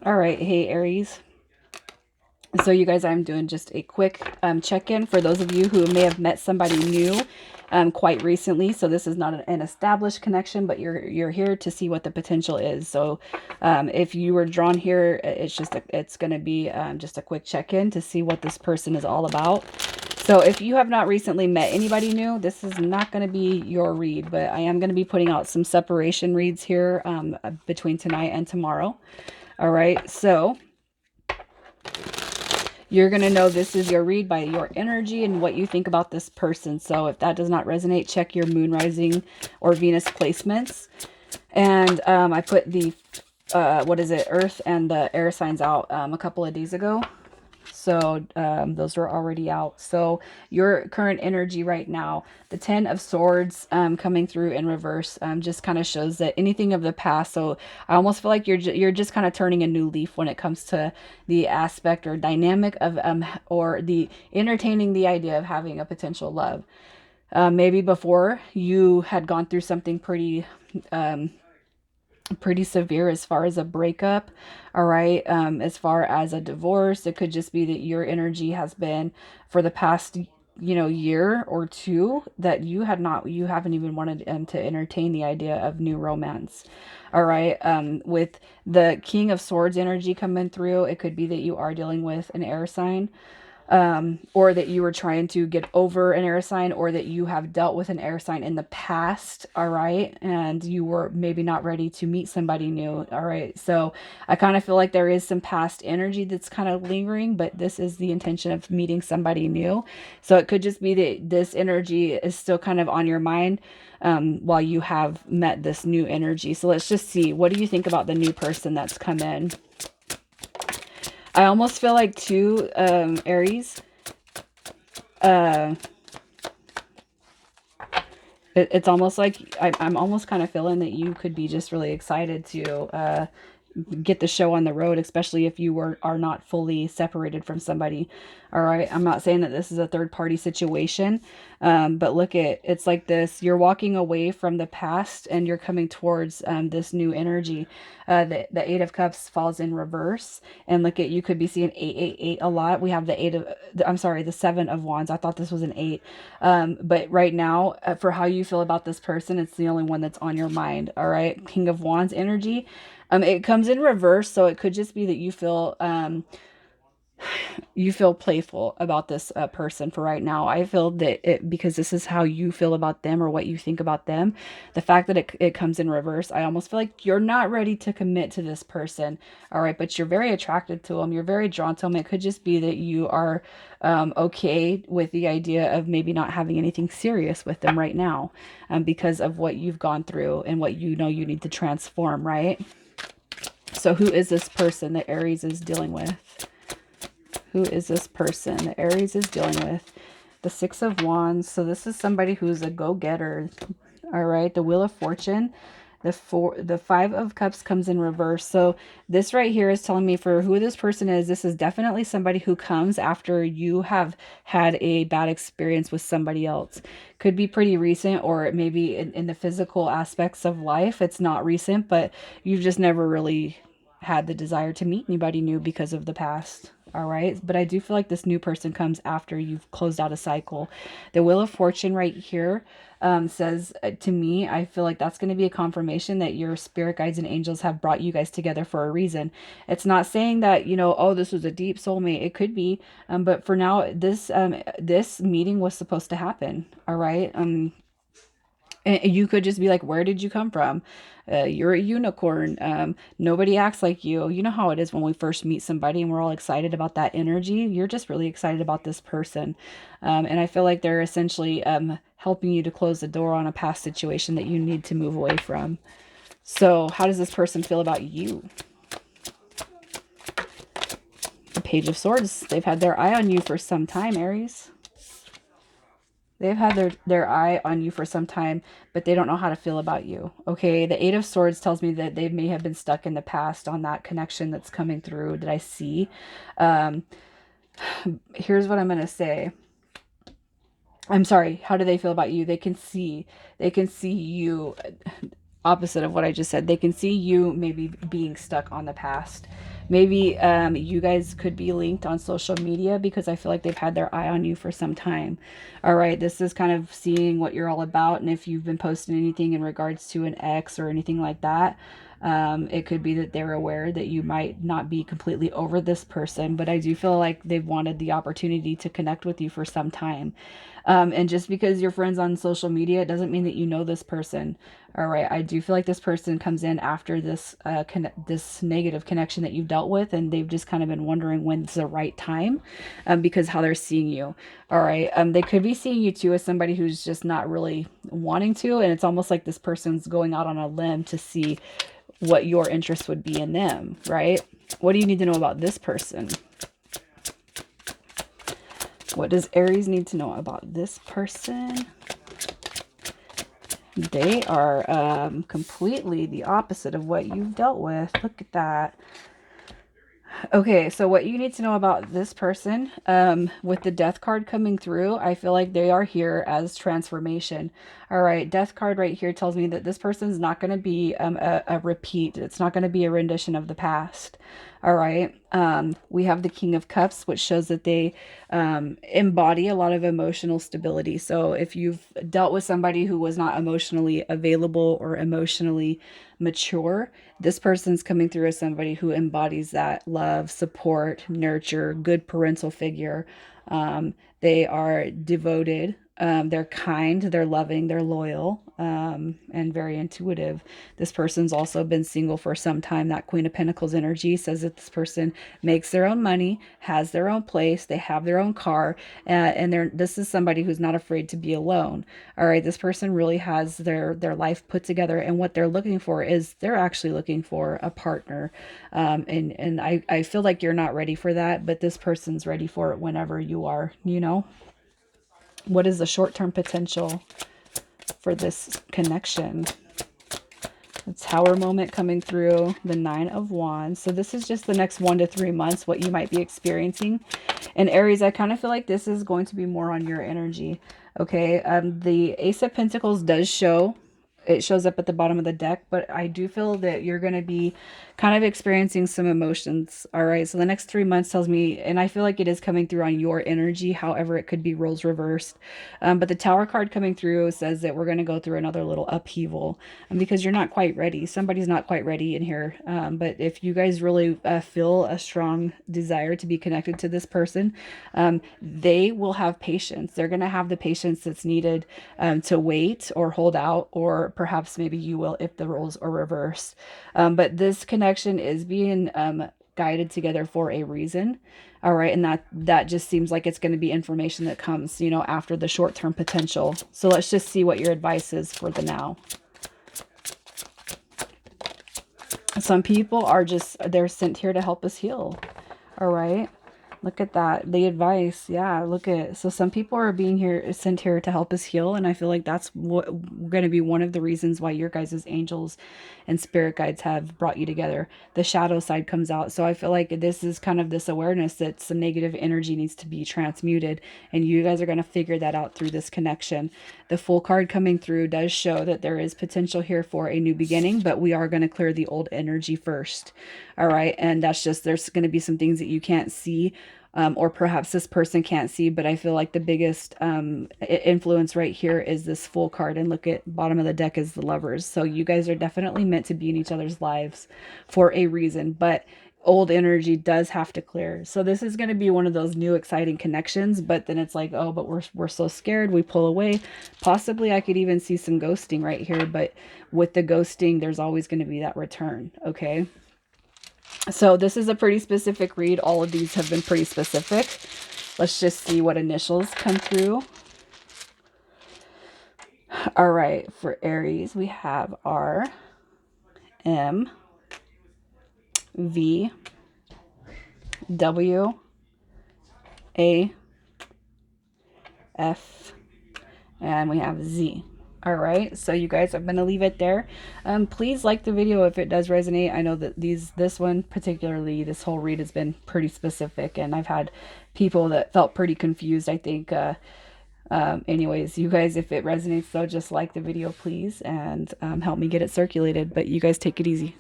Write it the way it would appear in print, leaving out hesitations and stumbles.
All right. Hey, Aries. So you guys, I'm doing just a quick check-in for those of you who may have met somebody new quite recently. So this is not an established connection, but you're here to see what the potential is. So if you were drawn here, it's going to be just a quick check-in to see what this person is all about. So if you have not recently met anybody new, this is not going to be your read, but I am going to be putting out some separation reads here between tonight and tomorrow. All right, so you're going to know this is your read by your energy and what you think about this person. So if that does not resonate, check your moon rising or Venus placements. And I put the, what is it, Earth and the air signs out a couple of days ago. So those were already out. So your current energy right now, the 10 of Swords coming through in reverse, just kind of shows that anything of the past. So I almost feel like you're just kind of turning a new leaf when it comes to the aspect or dynamic of or the entertaining the idea of having a potential love. Maybe before you had gone through something pretty severe as far as a breakup. All right, as far as a divorce, it could just be that your energy has been for the past year or two that you haven't even wanted to entertain the idea of new romance. All right, with the King of Swords energy coming through, it could be that you are dealing with an air sign, or that you were trying to get over an air sign, or that you have dealt with an air sign in the past. All right, and you were maybe not ready to meet somebody new. All right, so I kind of feel like there is some past energy that's kind of lingering, but this is the intention of meeting somebody new. So it could just be that this energy is still kind of on your mind while you have met this new energy. So let's just see, what do you think about the new person that's come in? I almost feel like too, Aries, uh, it's almost like I'm almost kind of feeling that you could be just really excited to get the show on the road, especially if you are not fully separated from somebody. All right, I'm not saying that this is a third party situation, but look at it's like this: you're walking away from the past and you're coming towards this new energy. The Eight of Cups falls in reverse, and look at, you could be seeing 888 a lot. We have the I'm sorry, the Seven of Wands. I thought this was an eight, but right now, for how you feel about this person, it's the only one that's on your mind. All right, King of Wands energy. It comes in reverse, so it could just be that you feel playful about this person for right now. I feel that because this is how you feel about them or what you think about them, the fact that it comes in reverse, I almost feel like you're not ready to commit to this person. All right, but you're very attracted to them. You're very drawn to them. It could just be that you are okay with the idea of maybe not having anything serious with them right now, because of what you've gone through and what you know you need to transform, right? So who is this person that Aries is dealing with? Who is this person that Aries is dealing with? The Six of Wands. So this is somebody who's a go-getter. All right. The Wheel of Fortune. The Five of Cups comes in reverse. So this right here is telling me for who this person is, this is definitely somebody who comes after you have had a bad experience with somebody else. Could be pretty recent, or it may be in the physical aspects of life. It's not recent, but you've just never really had the desire to meet anybody new because of the past. All right. But I do feel like this new person comes after you've closed out a cycle. The Wheel of Fortune right here says to me, I feel like that's going to be a confirmation that your spirit guides and angels have brought you guys together for a reason. It's not saying that, oh, this was a deep soulmate. It could be. But for now, this meeting was supposed to happen. All right. And you could just be like, where did you come from? You're a unicorn. Nobody acts like you. You know how it is when we first meet somebody and we're all excited about that energy. You're just really excited about this person. And I feel like they're essentially helping you to close the door on a past situation that you need to move away from. So how does this person feel about you? The Page of Swords. They've had their eye on you for some time, Aries. They've had their eye on you for some time, but they don't know how to feel about you. Okay, the Eight of Swords tells me that they may have been stuck in the past on that connection that's coming through that I see. Um, Here's what I'm going to say. I'm sorry. How do they feel about you? They can see you opposite of what I just said. They can see you maybe being stuck on the past. Maybe you guys could be linked on social media because I feel like they've had their eye on you for some time. All right, this is kind of seeing what you're all about, and if you've been posting anything in regards to an ex or anything like that, it could be that they're aware that you might not be completely over this person, but I do feel like they've wanted the opportunity to connect with you for some time. And just because you're friends on social media, it doesn't mean that you know this person. All right, I do feel like this person comes in after this negative connection that you've dealt with, and they've just kind of been wondering when's the right time, because how they're seeing you. All right, they could be seeing you too as somebody who's just not really wanting to, and it's almost like this person's going out on a limb to see what your interest would be in them, right? What do you need to know about this person? What does Aries need to know about this person? They are completely the opposite of what you've dealt with. Look at that. Okay, so what you need to know about this person, with the death card coming through, I feel like they are here as transformation. All right, death card right here tells me that this person's not going to be a repeat. It's not going to be a rendition of the past. All right, we have the King of Cups, which shows that they embody a lot of emotional stability. So if you've dealt with somebody who was not emotionally available or emotionally mature, this person's coming through as somebody who embodies that love, support, nurture, good parental figure. They are devoted. They're kind, they're loving, they're loyal, and very intuitive. This person's also been single for some time. That Queen of Pentacles energy says that this person makes their own money, has their own place, they have their own car, and this is somebody who's not afraid to be alone. All right, this person really has their life put together, and what they're looking for is they're actually looking for a partner. And I feel like you're not ready for that, but this person's ready for it whenever you are, you know? What is the short-term potential for this connection? The Tower moment coming through, the Nine of Wands. So this is just the next 1 to 3 months, what you might be experiencing. And Aries, I kind of feel like this is going to be more on your energy. Okay, the Ace of Pentacles does show. It shows up at the bottom of the deck, but I do feel that you're going to be kind of experiencing some emotions. All right, so the next 3 months tells me, and I feel like it is coming through on your energy. However, it could be roles reversed. But the Tower card coming through says that we're going to go through another little upheaval, because you're not quite ready. Somebody's not quite ready in here. But if you guys really feel a strong desire to be connected to this person, they will have patience. They're going to have the patience that's needed to wait or hold out, or perhaps maybe you will if the roles are reversed. But this connection is being guided together for a reason. All right, and that just seems like it's going to be information that comes, you know, after the short-term potential. So let's just see what your advice is for the now. Some people are just, they're sent here to help us heal. All right. Look at that. The advice. Yeah, look at it. So some people are being here, sent here to help us heal. And I feel like that's what going to be one of the reasons why your guys' angels and spirit guides have brought you together. The shadow side comes out. So I feel like this is kind of this awareness that some negative energy needs to be transmuted. And you guys are going to figure that out through this connection. The Full card coming through does show that there is potential here for a new beginning, but we are going to clear the old energy first. All right. And that's just, there's going to be some things that you can't see, or perhaps this person can't see, but I feel like the biggest influence right here is this Full card. And look at bottom of the deck is the Lovers. So you guys are definitely meant to be in each other's lives for a reason, but old energy does have to clear. So this is going to be one of those new exciting connections, but then it's like, oh, but we're so scared, we pull away. Possibly I could even see some ghosting right here, but with the ghosting, there's always going to be that return. Okay. So this is a pretty specific read. All of these have been pretty specific. Let's just see what initials come through. All right, for Aries, we have R, M, V, W, A, F, and we have Z. All right, so you guys, I'm going to leave it there. Please like the video if it does resonate. I know that this one particularly, this whole read has been pretty specific, and I've had people that felt pretty confused, I think, Anyways, you guys, if it resonates though, just like the video, please, and help me get it circulated. But you guys take it easy.